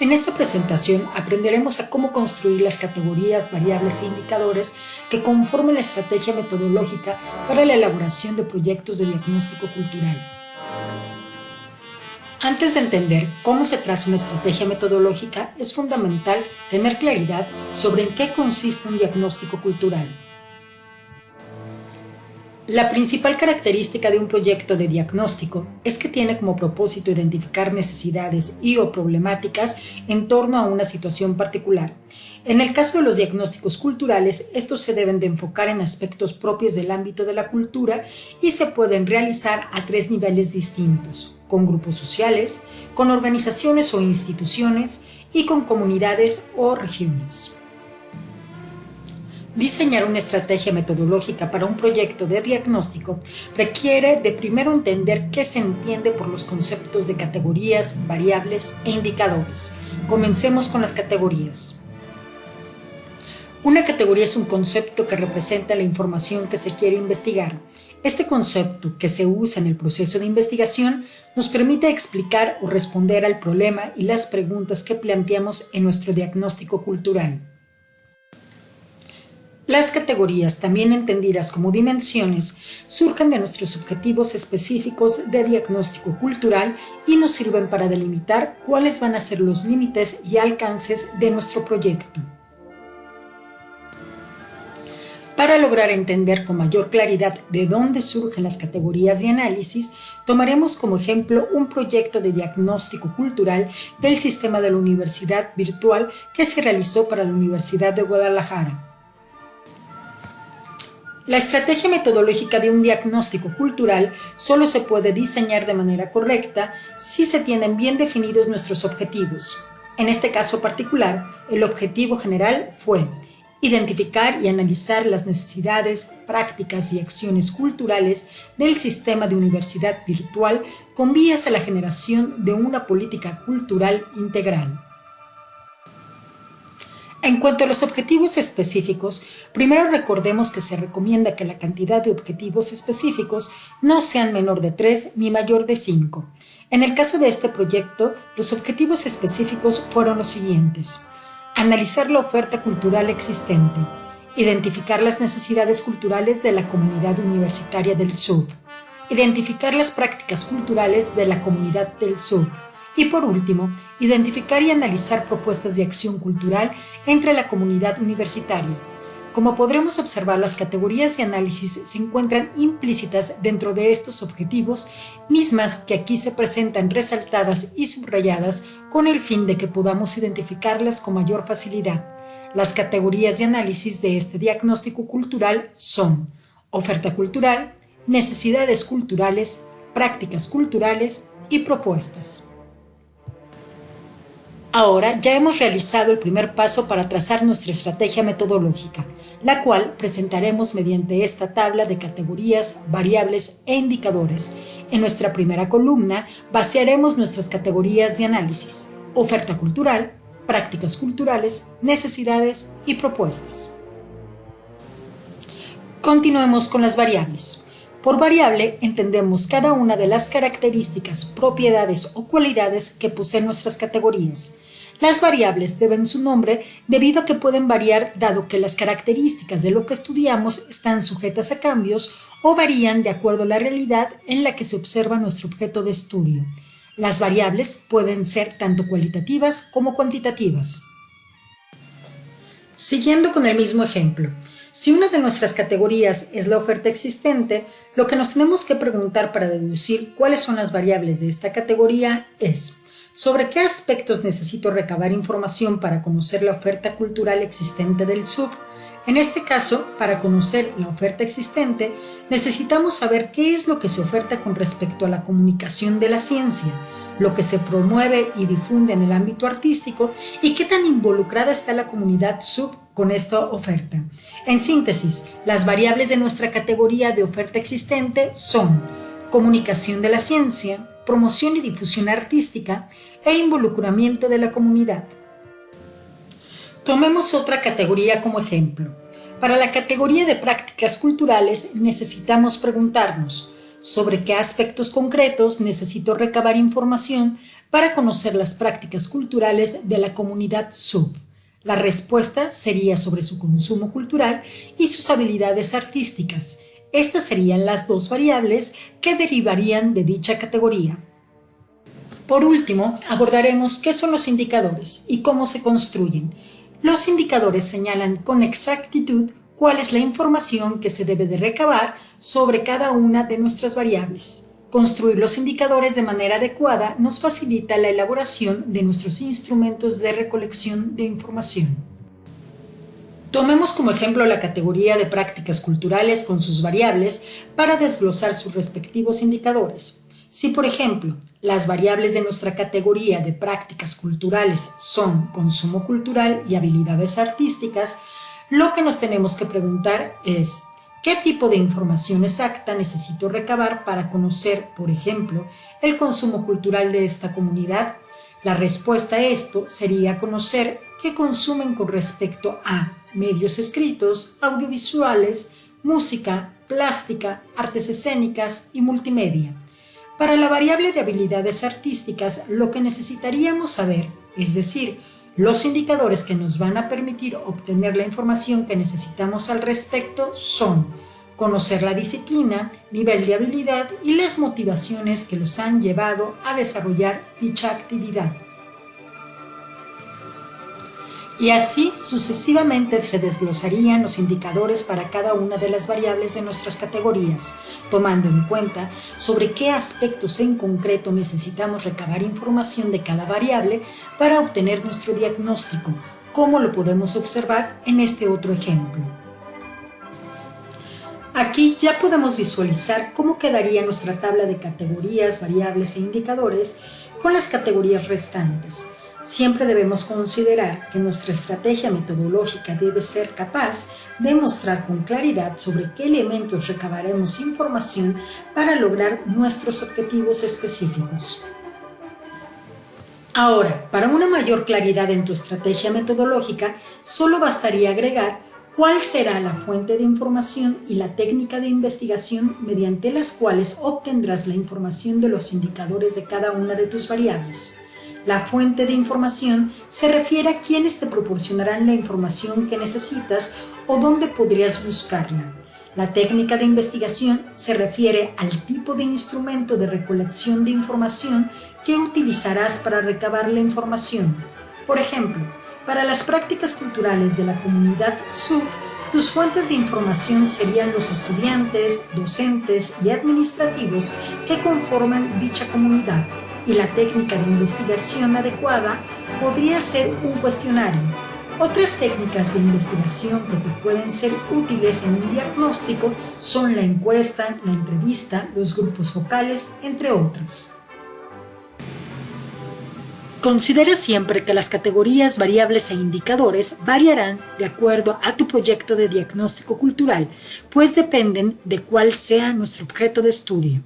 En esta presentación aprenderemos a cómo construir las categorías, variables e indicadores que conforman la estrategia metodológica para la elaboración de proyectos de diagnóstico cultural. Antes de entender cómo se traza una estrategia metodológica, es fundamental tener claridad sobre en qué consiste un diagnóstico cultural. La principal característica de un proyecto de diagnóstico es que tiene como propósito identificar necesidades o problemáticas en torno a una situación particular. En el caso de los diagnósticos culturales, estos se deben de enfocar en aspectos propios del ámbito de la cultura y se pueden realizar a 3 niveles distintos: con grupos sociales, con organizaciones o instituciones y con comunidades o regiones. Diseñar una estrategia metodológica para un proyecto de diagnóstico requiere de primero entender qué se entiende por los conceptos de categorías, variables e indicadores. Comencemos con las categorías. Una categoría es un concepto que representa la información que se quiere investigar. Este concepto, que se usa en el proceso de investigación, nos permite explicar o responder al problema y las preguntas que planteamos en nuestro diagnóstico cultural. Las categorías, también entendidas como dimensiones, surgen de nuestros objetivos específicos de diagnóstico cultural y nos sirven para delimitar cuáles van a ser los límites y alcances de nuestro proyecto. Para lograr entender con mayor claridad de dónde surgen las categorías de análisis, tomaremos como ejemplo un proyecto de diagnóstico cultural del sistema de la universidad virtual que se realizó para la Universidad de Guadalajara. La estrategia metodológica de un diagnóstico cultural solo se puede diseñar de manera correcta si se tienen bien definidos nuestros objetivos. En este caso particular, el objetivo general fue identificar y analizar las necesidades, prácticas y acciones culturales del sistema de universidad virtual con vías a la generación de una política cultural integral. En cuanto a los objetivos específicos, primero recordemos que se recomienda que la cantidad de objetivos específicos no sean menor de 3 ni mayor de 5. En el caso de este proyecto, los objetivos específicos fueron los siguientes: analizar la oferta cultural existente, identificar las necesidades culturales de la comunidad universitaria del sur, identificar las prácticas culturales de la comunidad del sur, y por último, identificar y analizar propuestas de acción cultural entre la comunidad universitaria. Como podremos observar, las categorías de análisis se encuentran implícitas dentro de estos objetivos, mismas que aquí se presentan resaltadas y subrayadas con el fin de que podamos identificarlas con mayor facilidad. Las categorías de análisis de este diagnóstico cultural son: oferta cultural, necesidades culturales, prácticas culturales y propuestas. Ahora ya hemos realizado el primer paso para trazar nuestra estrategia metodológica, la cual presentaremos mediante esta tabla de categorías, variables e indicadores. En nuestra primera columna vaciaremos nuestras categorías de análisis: oferta cultural, prácticas culturales, necesidades y propuestas. Continuemos con las variables. Por variable entendemos cada una de las características, propiedades o cualidades que poseen nuestras categorías. Las variables deben su nombre debido a que pueden variar dado que las características de lo que estudiamos están sujetas a cambios o varían de acuerdo a la realidad en la que se observa nuestro objeto de estudio. Las variables pueden ser tanto cualitativas como cuantitativas. Siguiendo con el mismo ejemplo, si una de nuestras categorías es la oferta existente, lo que nos tenemos que preguntar para deducir cuáles son las variables de esta categoría es: ¿sobre qué aspectos necesito recabar información para conocer la oferta cultural existente del SUB? En este caso, para conocer la oferta existente, necesitamos saber qué es lo que se oferta con respecto a la comunicación de la ciencia, lo que se promueve y difunde en el ámbito artístico y qué tan involucrada está la comunidad SUB con esta oferta. En síntesis, las variables de nuestra categoría de oferta existente son: comunicación de la ciencia, promoción y difusión artística e involucramiento de la comunidad. Tomemos otra categoría como ejemplo. Para la categoría de prácticas culturales necesitamos preguntarnos: ¿Sobre qué aspectos concretos necesito recabar información para conocer las prácticas culturales de la comunidad SUB? La respuesta sería sobre su consumo cultural y sus habilidades artísticas. Estas serían las dos variables que derivarían de dicha categoría. Por último, abordaremos qué son los indicadores y cómo se construyen. Los indicadores señalan con exactitud cuál es la información que se debe de recabar sobre cada una de nuestras variables. Construir los indicadores de manera adecuada nos facilita la elaboración de nuestros instrumentos de recolección de información. Tomemos como ejemplo la categoría de prácticas culturales con sus variables para desglosar sus respectivos indicadores. Si, por ejemplo, las variables de nuestra categoría de prácticas culturales son consumo cultural y habilidades artísticas, lo que nos tenemos que preguntar es ¿qué tipo de información exacta necesito recabar para conocer, por ejemplo, el consumo cultural de esta comunidad? La respuesta a esto sería conocer qué consumen con respecto a medios escritos, audiovisuales, música, plástica, artes escénicas y multimedia. Para la variable de habilidades artísticas, lo que necesitaríamos saber, es decir, los indicadores que nos van a permitir obtener la información que necesitamos al respecto son conocer la disciplina, nivel de habilidad y las motivaciones que los han llevado a desarrollar dicha actividad. Y así sucesivamente se desglosarían los indicadores para cada una de las variables de nuestras categorías, tomando en cuenta sobre qué aspectos en concreto necesitamos recabar información de cada variable para obtener nuestro diagnóstico, como lo podemos observar en este otro ejemplo. Aquí ya podemos visualizar cómo quedaría nuestra tabla de categorías, variables e indicadores con las categorías restantes. Siempre debemos considerar que nuestra estrategia metodológica debe ser capaz de mostrar con claridad sobre qué elementos recabaremos información para lograr nuestros objetivos específicos. Ahora, para una mayor claridad en tu estrategia metodológica, solo bastaría agregar cuál será la fuente de información y la técnica de investigación mediante las cuales obtendrás la información de los indicadores de cada una de tus variables. La fuente de información se refiere a quienes te proporcionarán la información que necesitas o dónde podrías buscarla. La técnica de investigación se refiere al tipo de instrumento de recolección de información que utilizarás para recabar la información. Por ejemplo, para las prácticas culturales de la comunidad SUB, tus fuentes de información serían los estudiantes, docentes y administrativos que conforman dicha comunidad. Y la técnica de investigación adecuada podría ser un cuestionario. Otras técnicas de investigación que te pueden ser útiles en un diagnóstico son la encuesta, la entrevista, los grupos focales, entre otras. Considera siempre que las categorías, variables e indicadores variarán de acuerdo a tu proyecto de diagnóstico cultural, pues dependen de cuál sea nuestro objeto de estudio.